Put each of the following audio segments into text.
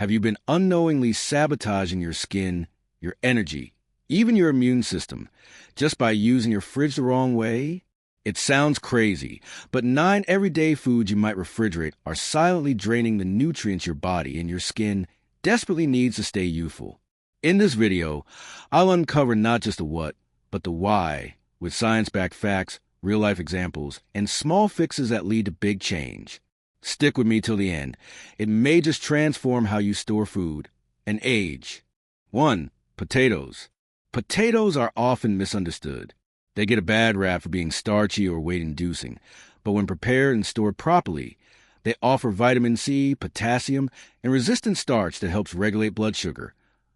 Have you been unknowingly sabotaging your skin, your energy, even your immune system, just by using your fridge the wrong way? It sounds crazy, but 9 everyday foods you might refrigerate are silently draining the nutrients your body and your skin desperately needs to stay youthful. In this video, I'll uncover not just the what, but the why, with science-backed facts, real-life examples, and small fixes that lead to big change. Stick with me till the end. It may just transform how you store food and age. 1. Potatoes. Potatoes are often misunderstood. They get a bad rap for being starchy or weight-inducing, but when prepared and stored properly, they offer vitamin C, potassium, and resistant starch that helps regulate blood sugar.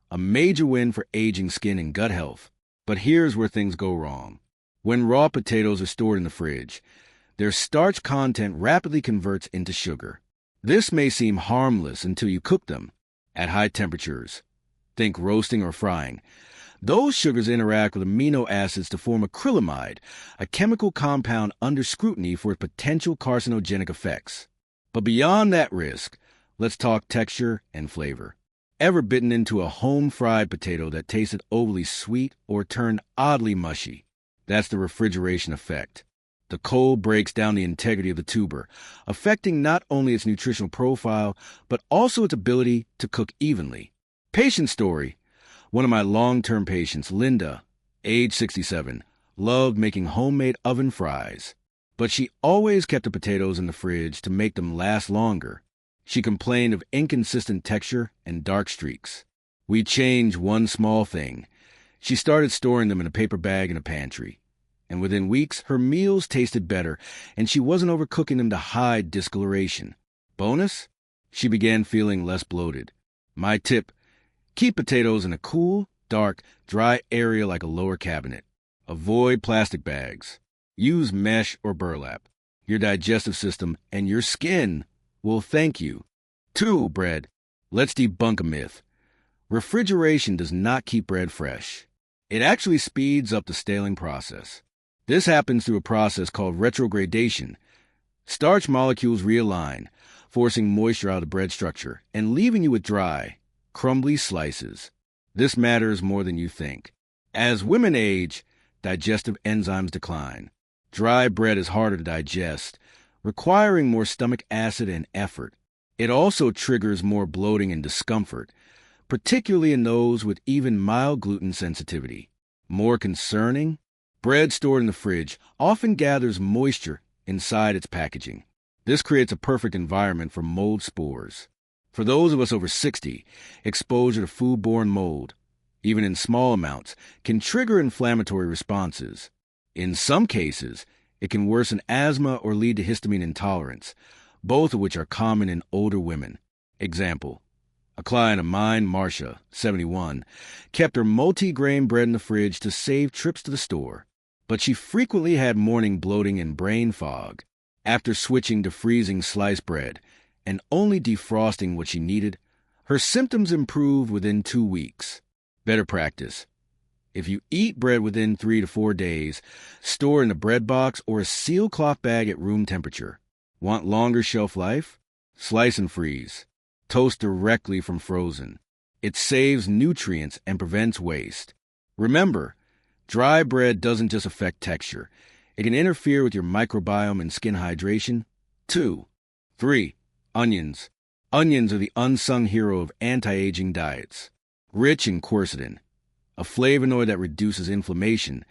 A major win for aging skin and gut health. But here's where things go wrong. When raw potatoes are stored in the fridge, their starch content rapidly converts into sugar. This may seem harmless until you cook them at high temperatures. Think roasting or frying. Those sugars interact with amino acids to form acrylamide, a chemical compound under scrutiny for its potential carcinogenic effects. But beyond that risk, let's talk texture and flavor. Ever bitten into a home-fried potato that tasted overly sweet or turned oddly mushy? That's the refrigeration effect. The cold breaks down the integrity of the tuber, affecting not only its nutritional profile, but also its ability to cook evenly. Patient story. One of my long-term patients, Linda, age 67, loved making homemade oven fries, but she always kept the potatoes in the fridge to make them last longer. She complained of inconsistent texture and dark streaks. We changed one small thing. She started storing them in a paper bag in a pantry. And within weeks, her meals tasted better, and she wasn't overcooking them to hide discoloration. Bonus? She began feeling less bloated. My tip: keep potatoes in a cool, dark, dry area like a lower cabinet. Avoid plastic bags. Use mesh or burlap. Your digestive system and your skin will thank you. 2. Bread. Let's debunk a myth. Refrigeration does not keep bread fresh. It actually speeds up the staling process. This happens through a process called retrogradation. Starch molecules realign, forcing moisture out of the bread structure and leaving you with dry, crumbly slices. This matters more than you think. As women age, digestive enzymes decline. Dry bread is harder to digest, requiring more stomach acid and effort. It also triggers more bloating and discomfort, particularly in those with even mild gluten sensitivity. More concerning, bread stored in the fridge often gathers moisture inside its packaging. This creates a perfect environment for mold spores. For those of us over 60, exposure to foodborne mold, even in small amounts, can trigger inflammatory responses. In some cases, it can worsen asthma or lead to histamine intolerance, both of which are common in older women. Example: a client of mine, Marcia, 71, kept her multi-grain bread in the fridge to save trips to the store, but she frequently had morning bloating and brain fog. After switching to freezing sliced bread and only defrosting what she needed, her symptoms improved within 2 weeks. Better practice: if you eat bread within 3 to 4 days, store in a bread box or a sealed cloth bag at room temperature. Want longer shelf life? Slice and freeze. Toast directly from frozen. It saves nutrients and prevents waste. Remember, dry bread doesn't just affect texture. It can interfere with your microbiome and skin hydration. 2. 3. Onions. Onions are the unsung hero of anti-aging diets. Rich in quercetin, a flavonoid that reduces inflammation,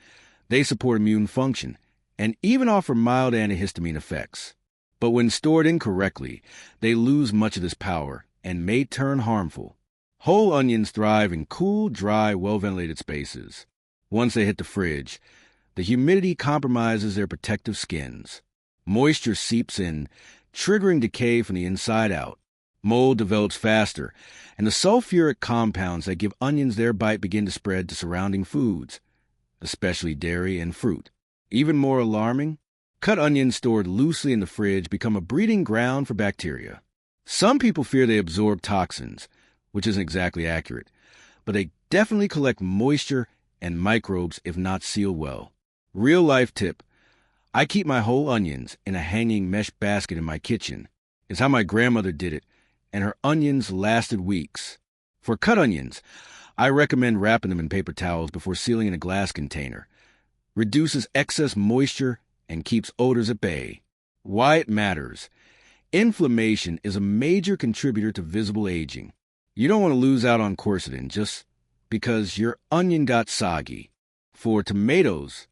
they support immune function and even offer mild antihistamine effects. But when stored incorrectly, they lose much of this power and may turn harmful. Whole onions thrive in cool, dry, well-ventilated spaces. Once they hit the fridge, the humidity compromises their protective skins. Moisture seeps in, triggering decay from the inside out. Mold develops faster, and the sulfuric compounds that give onions their bite begin to spread to surrounding foods, especially dairy and fruit. Even more alarming, cut onions stored loosely in the fridge become a breeding ground for bacteria. Some people fear they absorb toxins, which isn't exactly accurate, but they definitely collect moisture and microbes if not sealed well. Real-life tip: I keep my whole onions in a hanging mesh basket in my kitchen. It's how my grandmother did it, and her onions lasted weeks. For cut onions, I recommend wrapping them in paper towels before sealing in a glass container. Reduces excess moisture and keeps odors at bay. Why it matters. Inflammation is a major contributor to visible aging. You don't want to lose out on quercetin just because your onion got soggy. For tomatoes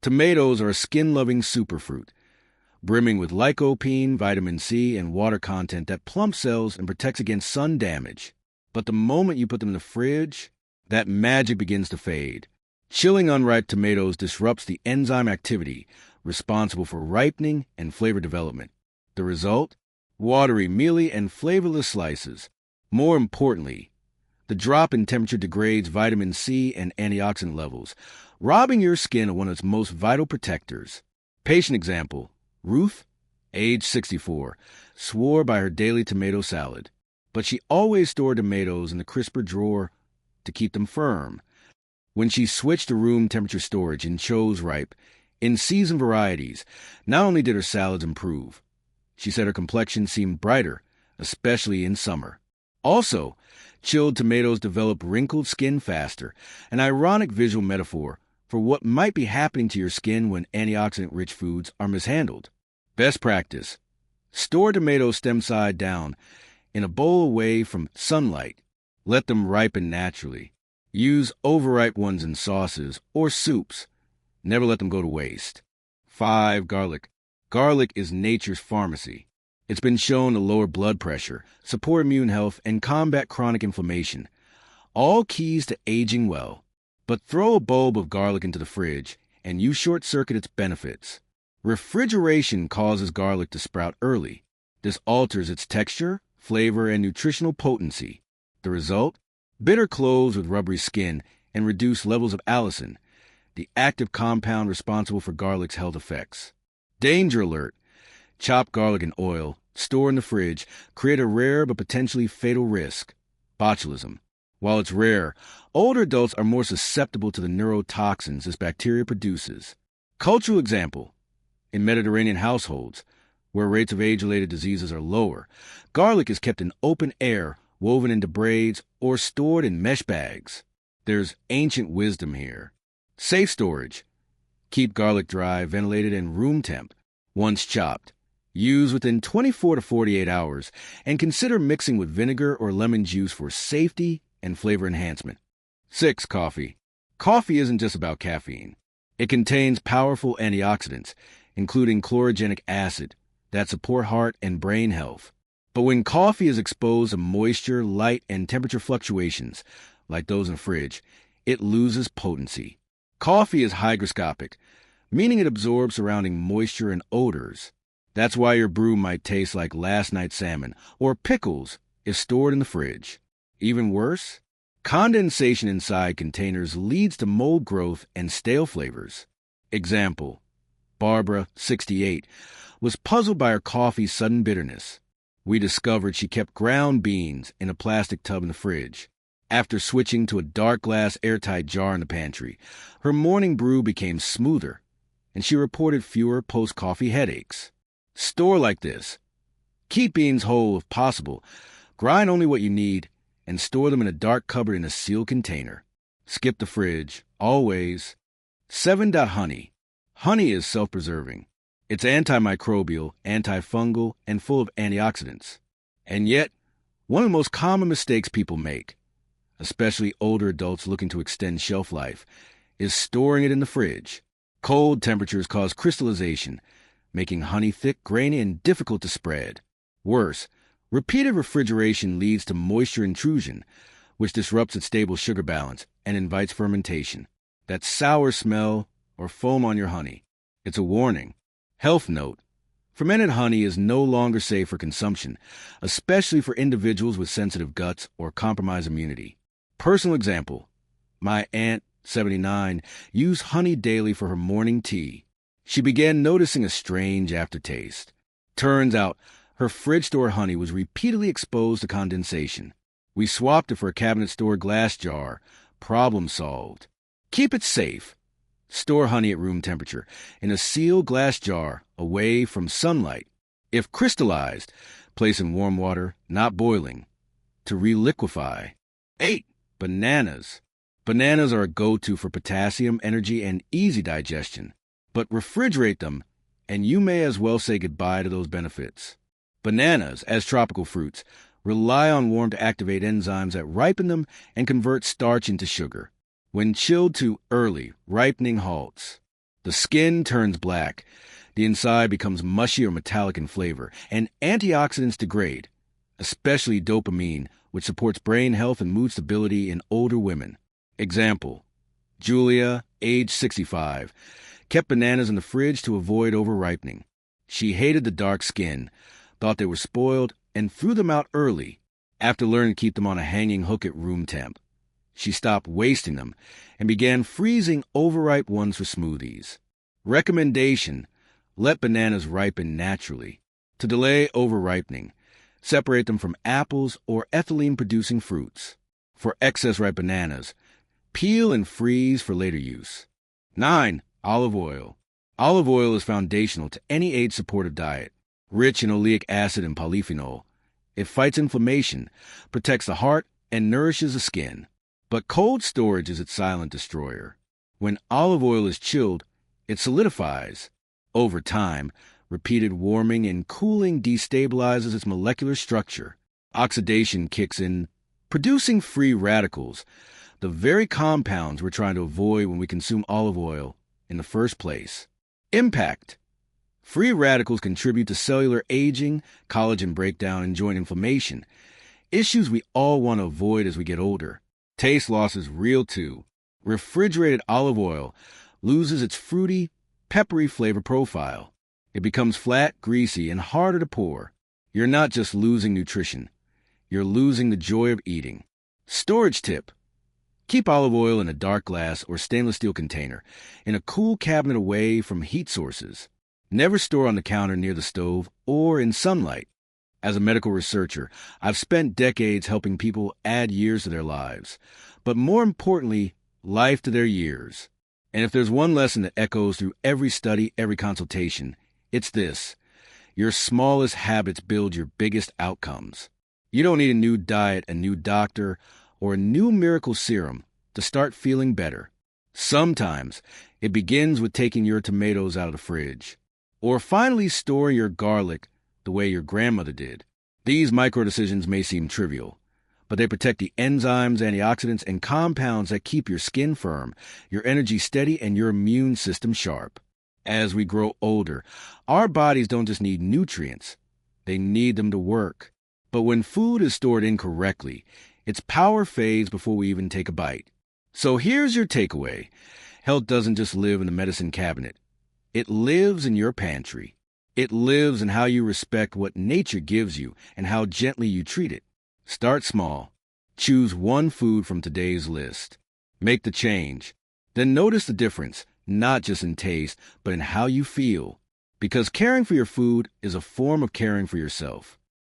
are a skin-loving superfruit, brimming with lycopene, vitamin C, and water content that plumps cells and protects against sun damage. But the moment you put them in the fridge, that magic begins to fade. Chilling unripe tomatoes disrupts the enzyme activity responsible for ripening and flavor development. The result? Watery, mealy, and flavorless slices. More importantly, the drop in temperature degrades vitamin C and antioxidant levels, robbing your skin of one of its most vital protectors. Patient example, Ruth, age 64, swore by her daily tomato salad, but she always stored tomatoes in the crisper drawer to keep them firm. When she switched to room temperature storage and chose ripe, in-season varieties, not only did her salads improve, she said her complexion seemed brighter, especially in summer. Also, chilled tomatoes develop wrinkled skin faster, an ironic visual metaphor for what might be happening to your skin when antioxidant-rich foods are mishandled. Best practice: store tomatoes stem side down in a bowl away from sunlight. Let them ripen naturally. Use overripe ones in sauces or soups. Never let them go to waste. 5. Garlic. Garlic is nature's pharmacy. It's been shown to lower blood pressure, support immune health, and combat chronic inflammation. All keys to aging well. But throw a bulb of garlic into the fridge, and you short-circuit its benefits. Refrigeration causes garlic to sprout early. This alters its texture, flavor, and nutritional potency. The result? Bitter cloves with rubbery skin and reduced levels of allicin, the active compound responsible for garlic's health effects. Danger alert. Chopped garlic in oil, store in the fridge, create a rare but potentially fatal risk: botulism. While it's rare, older adults are more susceptible to the neurotoxins this bacteria produces. Cultural example: in Mediterranean households, where rates of age-related diseases are lower, garlic is kept in open air, woven into braids, or stored in mesh bags. There's ancient wisdom here. Safe storage. Keep garlic dry, ventilated, and room temp. Once chopped, use within 24 to 48 hours, and consider mixing with vinegar or lemon juice for safety and flavor enhancement. 6. Coffee. Coffee isn't just about caffeine. It contains powerful antioxidants, including chlorogenic acid, that support heart and brain health. But when coffee is exposed to moisture, light, and temperature fluctuations, like those in the fridge, it loses potency. Coffee is hygroscopic, meaning it absorbs surrounding moisture and odors. That's why your brew might taste like last night's salmon or pickles if stored in the fridge. Even worse, condensation inside containers leads to mold growth and stale flavors. Example: Barbara, 68, was puzzled by her coffee's sudden bitterness. We discovered she kept ground beans in a plastic tub in the fridge. After switching to a dark glass airtight jar in the pantry, her morning brew became smoother, and she reported fewer post-coffee headaches. Store like this. Keep beans whole if possible. Grind only what you need, and store them in a dark cupboard in a sealed container. Skip the fridge, always. 7. Honey. Honey is self-preserving. It's antimicrobial, antifungal, and full of antioxidants. And yet, one of the most common mistakes people make, especially older adults looking to extend shelf life, is storing it in the fridge. Cold temperatures cause crystallization, making honey thick, grainy, and difficult to spread. Worse, repeated refrigeration leads to moisture intrusion, which disrupts its stable sugar balance and invites fermentation. That sour smell or foam on your honey. It's a warning. Health note: fermented honey is no longer safe for consumption, especially for individuals with sensitive guts or compromised immunity. Personal example: my aunt, 79, used honey daily for her morning tea. She began noticing a strange aftertaste. Turns out her fridge store honey was repeatedly exposed to condensation. We swapped it for a cabinet-store glass jar. Problem solved. Keep it safe. Store honey at room temperature in a sealed glass jar away from sunlight. If crystallized, Place in warm water, not boiling, to reliquify. 8. Bananas. Bananas are a go-to for potassium, energy, and easy digestion. But refrigerate them, and you may as well say goodbye to those benefits. Bananas, as tropical fruits, rely on warmth to activate enzymes that ripen them and convert starch into sugar. When chilled too early, ripening halts. The skin turns black, the inside becomes mushy or metallic in flavor, and antioxidants degrade, especially dopamine, which supports brain health and mood stability in older women. Example: Julia, age 65, kept bananas in the fridge to avoid over-ripening. She hated the dark skin, thought they were spoiled, and threw them out early after learning to keep them on a hanging hook at room temp. She stopped wasting them and began freezing overripe ones for smoothies. Recommendation: let bananas ripen naturally. To delay over-ripening, separate them from apples or ethylene-producing fruits. For excess ripe bananas, peel and freeze for later use. 9. Olive oil. Olive oil is foundational to any age-supportive diet. Rich in oleic acid and polyphenol, it fights inflammation, protects the heart, and nourishes the skin. But cold storage is its silent destroyer. When olive oil is chilled, it solidifies. Over time, repeated warming and cooling destabilizes its molecular structure. Oxidation kicks in, producing free radicals, the very compounds we're trying to avoid when we consume olive oil in the first place. Impact: free radicals contribute to cellular aging, collagen breakdown, and joint inflammation, issues we all want to avoid as we get older. Taste loss is real too. Refrigerated olive oil loses its fruity, peppery flavor profile. It becomes flat, greasy, and harder to pour. You're not just losing nutrition, you're losing the joy of eating. Storage tip: keep olive oil in a dark glass or stainless steel container, in a cool cabinet away from heat sources. Never store on the counter near the stove or in sunlight. As a medical researcher, I've spent decades helping people add years to their lives, but more importantly, life to their years. And if there's one lesson that echoes through every study, every consultation, it's this: your smallest habits build your biggest outcomes. You don't need a new diet, a new doctor, or a new miracle serum to start feeling better. Sometimes it begins with taking your tomatoes out of the fridge, or finally storing your garlic the way your grandmother did. These micro-decisions may seem trivial, but they protect the enzymes, antioxidants, and compounds that keep your skin firm, your energy steady, and your immune system sharp. As we grow older, our bodies don't just need nutrients, they need them to work. But when food is stored incorrectly, its power fades before we even take a bite. So here's your takeaway: health doesn't just live in the medicine cabinet. It lives in your pantry. It lives in how you respect what nature gives you and how gently you treat it. Start small. Choose one food from today's list. Make the change. Then notice the difference, not just in taste, but in how you feel. Because caring for your food is a form of caring for yourself.